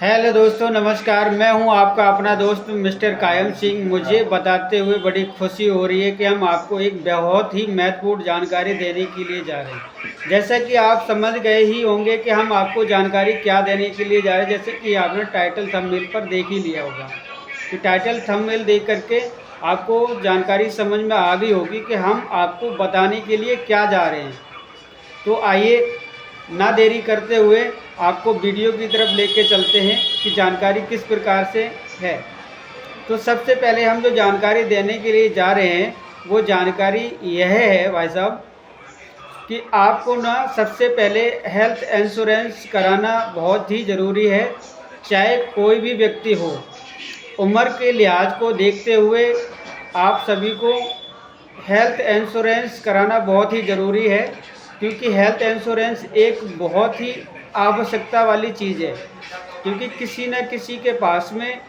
Hello दोस्तों, नमस्कार। मैं हूं आपका अपना दोस्त मिस्टर कायम सिंह। मुझे बताते हुए बड़ी खुशी हो रही है कि हम आपको एक बहुत ही महत्वपूर्ण जानकारी देने के लिए जा रहे हैं। जैसा कि आप समझ गए ही होंगे कि हम आपको जानकारी क्या देने के लिए जा रहे हैं। जैसे कि आपने टाइटल थंबनेल पर देख ही लिया होगा कि टाइटल थंबनेल देख करके आपको जानकारी समझ में आ गई होगी कि हम आपको बताने के लिए क्या जा रहे हैं। तो आइए ना देरी करते हुए आपको वीडियो की तरफ लेके चलते हैं कि जानकारी किस प्रकार से है। तो सबसे पहले हम जो जानकारी देने के लिए जा रहे हैं वो जानकारी यह है भाई साहब कि आपको ना सबसे पहले हेल्थ इंश्योरेंस कराना बहुत ही ज़रूरी है। चाहे कोई भी व्यक्ति हो, उम्र के लिहाज को देखते हुए आप सभी को हेल्थ इंश्योरेंस कराना बहुत ही ज़रूरी है, क्योंकि हेल्थ इंश्योरेंस एक बहुत ही आवश्यकता वाली चीज़ है। क्योंकि किसी न किसी के पास में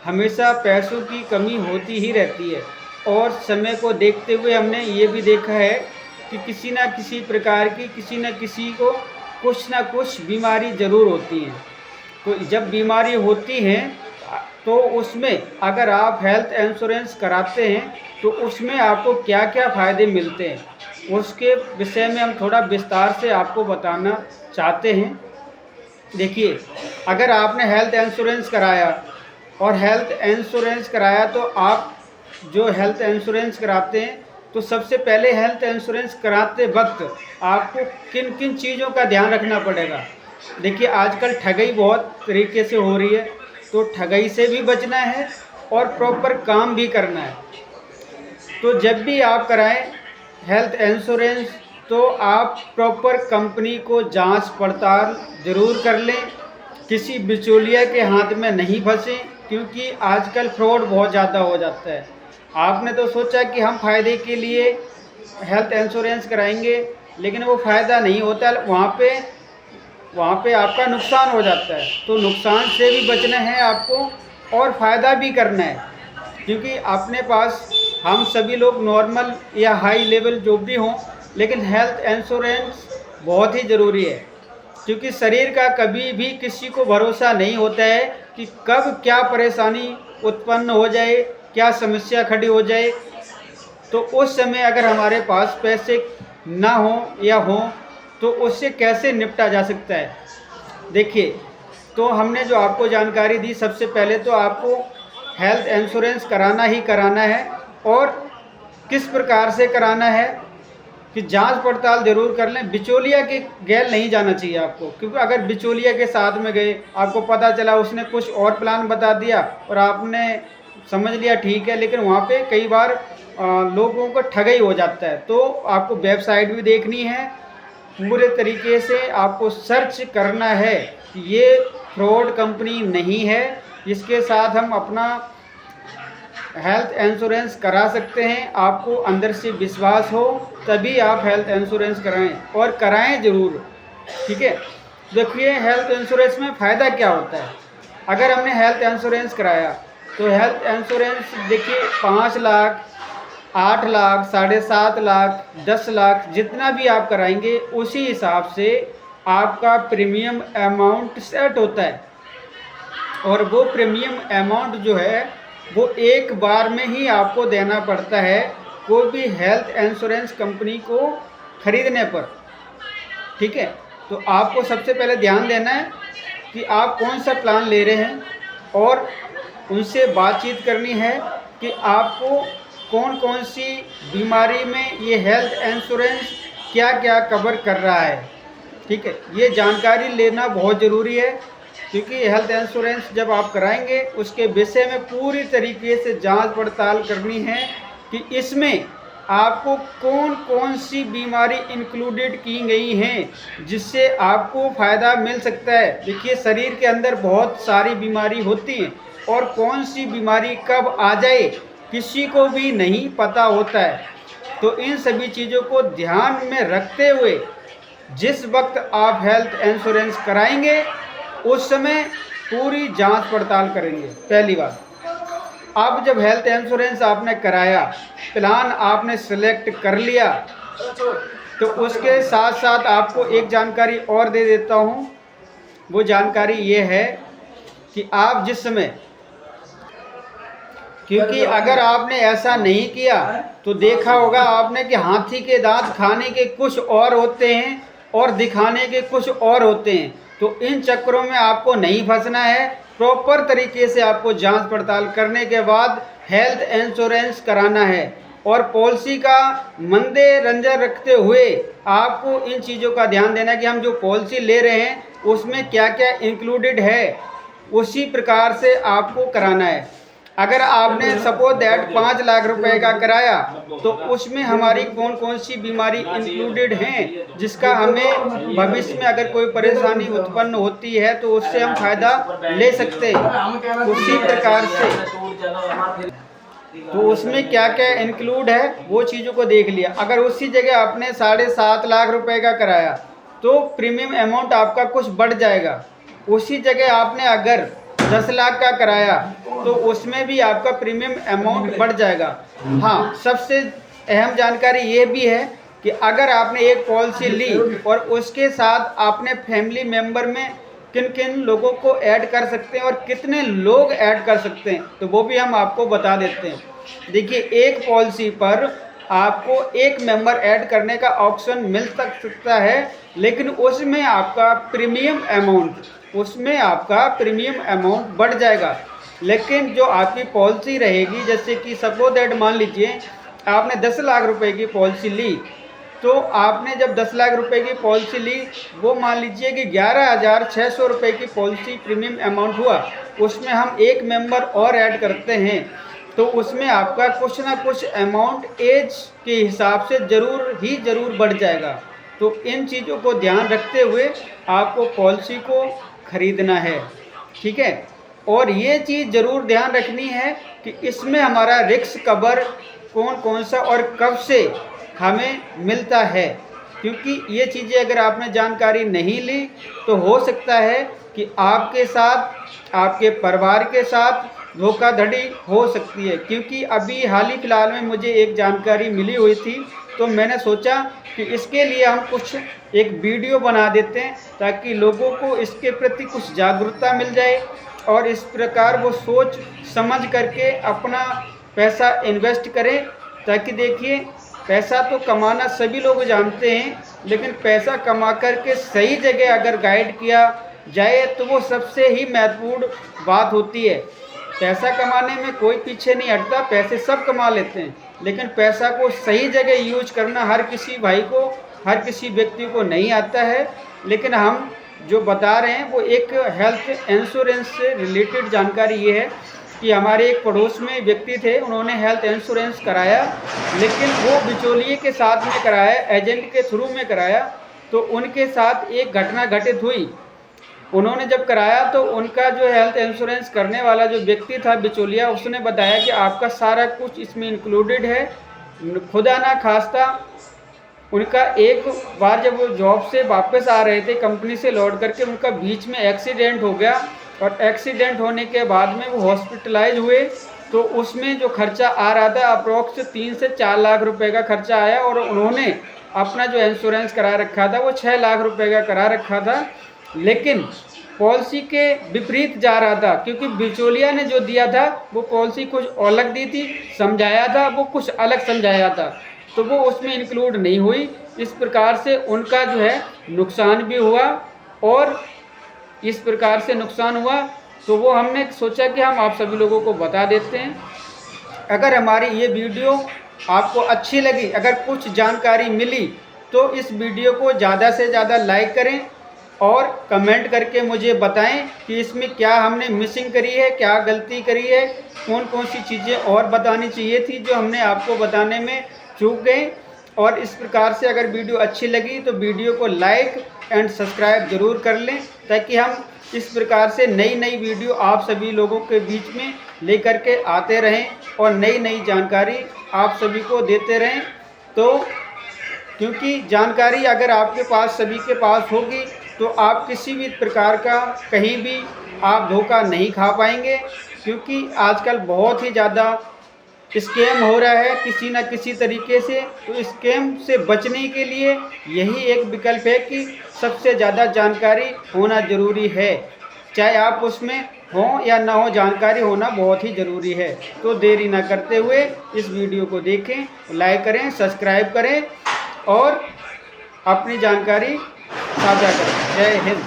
हमेशा पैसों की कमी होती ही रहती है, और समय को देखते हुए हमने ये भी देखा है कि किसी न किसी प्रकार की किसी न किसी को कुछ ना कुछ बीमारी ज़रूर होती है। तो जब बीमारी होती है तो उसमें अगर आप हेल्थ इंश्योरेंस कराते हैं तो उसमें आपको क्या क्या फ़ायदे मिलते हैं, उसके विषय में हम थोड़ा विस्तार से आपको बताना चाहते हैं। देखिए, अगर आपने हेल्थ इंश्योरेंस कराया और हेल्थ इंश्योरेंस कराया तो आप जो हेल्थ इंश्योरेंस कराते हैं तो सबसे पहले हेल्थ इंश्योरेंस कराते वक्त आपको किन किन चीज़ों का ध्यान रखना पड़ेगा। देखिए, आजकल ठगी बहुत तरीके से हो रही है, तो ठगी से भी बचना है और प्रॉपर काम भी करना है। तो जब भी आप कराएं हेल्थ इंश्योरेंस तो आप प्रॉपर कंपनी को जांच पड़ताल ज़रूर कर लें, किसी बिचौलिया के हाथ में नहीं फंसें, क्योंकि आजकल फ्रॉड बहुत ज़्यादा हो जाता है। आपने तो सोचा कि हम फ़ायदे के लिए हेल्थ इंश्योरेंस कराएंगे, लेकिन वो फ़ायदा नहीं होता है, वहाँ पे आपका नुकसान हो जाता है। तो नुकसान से भी बचना है आपको और फ़ायदा भी करना है, क्योंकि अपने पास हम सभी लोग नॉर्मल या हाई लेवल जो भी हों, लेकिन हेल्थ इंश्योरेंस बहुत ही ज़रूरी है। क्योंकि शरीर का कभी भी किसी को भरोसा नहीं होता है कि कब क्या परेशानी उत्पन्न हो जाए, क्या समस्या खड़ी हो जाए। तो उस समय अगर हमारे पास पैसे ना हो या हो तो उससे कैसे निपटा जा सकता है। देखिए, तो हमने जो आपको जानकारी दी, सबसे पहले तो आपको हेल्थ इंश्योरेंस कराना ही कराना है, और किस प्रकार से कराना है कि जांच पड़ताल ज़रूर कर लें। बिचौलिया के गैल नहीं जाना चाहिए आपको, क्योंकि अगर बिचौलिया के साथ में गए, आपको पता चला उसने कुछ और प्लान बता दिया और आपने समझ लिया ठीक है, लेकिन वहाँ पे कई बार लोगों को ठगी हो जाता है। तो आपको वेबसाइट भी देखनी है, पूरे तरीके से आपको सर्च करना है कि ये फ्रॉड कंपनी नहीं है, जिसके साथ हम अपना हेल्थ इंश्योरेंस करा सकते हैं। आपको अंदर से विश्वास हो तभी आप हेल्थ इंश्योरेंस कराएं, और कराएं ज़रूर। ठीक है, देखिए हेल्थ इंश्योरेंस में फ़ायदा क्या होता है। अगर हमने हेल्थ इंश्योरेंस कराया तो हेल्थ इंश्योरेंस देखिए 5 लाख, 8 लाख, 7.5 लाख, 10 लाख, जितना भी आप कराएंगे उसी हिसाब से आपका प्रीमियम अमाउंट सेट होता है। और वो प्रीमियम अमाउंट जो है वो एक बार में ही आपको देना पड़ता है, कोई भी हेल्थ इंश्योरेंस कंपनी को खरीदने पर। ठीक है, तो आपको सबसे पहले ध्यान देना है कि आप कौन सा प्लान ले रहे हैं, और उनसे बातचीत करनी है कि आपको कौन कौन सी बीमारी में ये हेल्थ इंश्योरेंस क्या क्या कवर कर रहा है। ठीक है, ये जानकारी लेना बहुत ज़रूरी है, क्योंकि हेल्थ इंश्योरेंस जब आप कराएंगे उसके विषय में पूरी तरीके से जांच पड़ताल करनी है कि इसमें आपको कौन कौन सी बीमारी इंक्लूडेड की गई हैं जिससे आपको फ़ायदा मिल सकता है। देखिए, शरीर के अंदर बहुत सारी बीमारी होती हैं, और कौन सी बीमारी कब आ जाए किसी को भी नहीं पता होता है। तो इन सभी चीज़ों को ध्यान में रखते हुए जिस वक्त आप हेल्थ इंश्योरेंस कराएंगे उस समय पूरी जांच पड़ताल करेंगे। पहली बात, अब जब हेल्थ इंश्योरेंस आपने कराया, प्लान आपने सेलेक्ट कर लिया, तो उसके साथ साथ आपको एक जानकारी और दे देता हूँ। वो जानकारी ये है कि आप जिस समय, क्योंकि अगर आपने ऐसा नहीं किया तो देखा होगा आपने कि हाथी के दांत खाने के कुछ और होते हैं और दिखाने के कुछ और होते हैं। तो इन चक्करों में आपको नहीं फंसना है। प्रॉपर तरीके से आपको जांच पड़ताल करने के बाद हेल्थ इंश्योरेंस कराना है और पॉलिसी का मंदे रंजन रखते हुए आपको इन चीज़ों का ध्यान देना कि हम जो पॉलिसी ले रहे हैं उसमें क्या क्या इंक्लूडेड है, उसी प्रकार से आपको कराना है। अगर आपने सपोज दैट 5 लाख रुपए का कराया तो उसमें हमारी कौन कौन सी बीमारी इंक्लूडेड हैं, जिसका हमें भविष्य में अगर कोई परेशानी उत्पन्न होती है तो उससे हम फायदा ले सकते हैं। उसी प्रकार से तो उसमें क्या क्या इंक्लूड है वो चीज़ों को देख लिया। अगर उसी जगह आपने 7.5 लाख रुपए का कराया तो प्रीमियम अमाउंट आपका कुछ बढ़ जाएगा। उसी जगह आपने अगर 10 लाख का कराया तो उसमें भी आपका प्रीमियम अमाउंट बढ़ जाएगा। हाँ, सबसे अहम जानकारी ये भी है कि अगर आपने एक पॉलिसी ली और उसके साथ आपने फैमिली मेंबर में किन किन लोगों को ऐड कर सकते हैं और कितने लोग ऐड कर सकते हैं, तो वो भी हम आपको बता देते हैं। देखिए, एक पॉलिसी पर आपको एक मेंबर ऐड करने का ऑप्शन मिल सकता है, लेकिन उसमें आपका प्रीमियम अमाउंट बढ़ जाएगा। लेकिन जो आपकी पॉलिसी रहेगी, जैसे कि सपोज दैट मान लीजिए आपने 10 लाख रुपए की पॉलिसी ली, तो आपने जब 10 लाख रुपए की पॉलिसी ली, वो मान लीजिए कि 11,600 रुपये की पॉलिसी प्रीमियम अमाउंट हुआ, उसमें हम एक मेंबर और ऐड करते हैं तो उसमें आपका कुछ ना कुछ अमाउंट एज के हिसाब से ज़रूर बढ़ जाएगा। तो इन चीज़ों को ध्यान रखते हुए आपको पॉलिसी को ख़रीदना है, ठीक है। और ये चीज़ ज़रूर ध्यान रखनी है कि इसमें हमारा रिस्क कवर कौन सा और कब से हमें मिलता है, क्योंकि ये चीज़ें अगर आपने जानकारी नहीं ली तो हो सकता है कि आपके साथ, आपके परिवार के साथ धोखाधड़ी हो सकती है। क्योंकि अभी हाल ही फिलहाल में मुझे एक जानकारी मिली हुई थी, तो मैंने सोचा कि इसके लिए हम कुछ एक वीडियो बना देते हैं ताकि लोगों को इसके प्रति कुछ जागरूकता मिल जाए और इस प्रकार वो सोच समझ करके अपना पैसा इन्वेस्ट करें। ताकि देखिए, पैसा तो कमाना सभी लोग जानते हैं, लेकिन पैसा कमा करके सही जगह अगर गाइड किया जाए तो वो सबसे ही महत्वपूर्ण बात होती है। पैसा कमाने में कोई पीछे नहीं हटता, पैसे सब कमा लेते हैं, लेकिन पैसा को सही जगह यूज करना हर किसी भाई को, हर किसी व्यक्ति को नहीं आता है। लेकिन हम जो बता रहे हैं वो एक हेल्थ इंश्योरेंस से रिलेटेड जानकारी ये है कि हमारे एक पड़ोस में व्यक्ति थे, उन्होंने हेल्थ इंश्योरेंस कराया, लेकिन वो बिचौलिए के साथ में कराया, एजेंट के थ्रू में कराया। तो उनके साथ एक घटना घटित हुई। उन्होंने जब कराया तो उनका जो हेल्थ इंश्योरेंस करने वाला जो व्यक्ति था बिचौलिया, उसने बताया कि आपका सारा कुछ इसमें इंक्लूडेड है। खुदा ना खास्ता उनका एक बार जब वो जॉब से वापस आ रहे थे कंपनी से लौट करके, उनका बीच में एक्सीडेंट हो गया और एक्सीडेंट होने के बाद में वो हॉस्पिटलाइज हुए। तो उसमें जो खर्चा आ रहा था अप्रोक्स 3 से 4 लाख रुपए का खर्चा आया और उन्होंने अपना जो इंश्योरेंस करा रखा था वो 6 लाख रुपए का करा रखा था। लेकिन पॉलिसी के विपरीत जा रहा था, क्योंकि बिचौलिया ने जो दिया था वो पॉलिसी कुछ अलग दी थी, समझाया था वो कुछ अलग समझाया था, तो वो उसमें इंक्लूड नहीं हुई। इस प्रकार से उनका जो है नुकसान भी हुआ और इस प्रकार से नुकसान हुआ। तो वो हमने सोचा कि हम आप सभी लोगों को बता देते हैं। अगर हमारी ये वीडियो आपको अच्छी लगी, अगर कुछ जानकारी मिली, तो इस वीडियो को ज़्यादा से ज़्यादा लाइक करें और कमेंट करके मुझे बताएं कि इसमें क्या हमने मिसिंग करी है, क्या गलती करी है, कौन सी चीज़ें और बतानी चाहिए थी जो हमने आपको बताने में चूक गए। और इस प्रकार से अगर वीडियो अच्छी लगी तो वीडियो को लाइक एंड सब्सक्राइब ज़रूर कर लें, ताकि हम इस प्रकार से नई वीडियो आप सभी लोगों के बीच में लेकर के आते रहें और नई जानकारी आप सभी को देते रहें। तो क्योंकि जानकारी अगर आपके पास, सभी के पास होगी, तो आप किसी भी प्रकार का कहीं भी आप धोखा नहीं खा पाएंगे। क्योंकि आजकल बहुत ही ज़्यादा स्कैम हो रहा है किसी न किसी तरीके से। तो स्कैम से बचने के लिए यही एक विकल्प है कि सबसे ज़्यादा जानकारी होना ज़रूरी है। चाहे आप उसमें हों या ना हो, जानकारी होना बहुत ही ज़रूरी है। तो देरी ना करते हुए इस वीडियो को देखें, लाइक करें, सब्सक्राइब करें और अपनी जानकारी साझा करें। जय हिंद।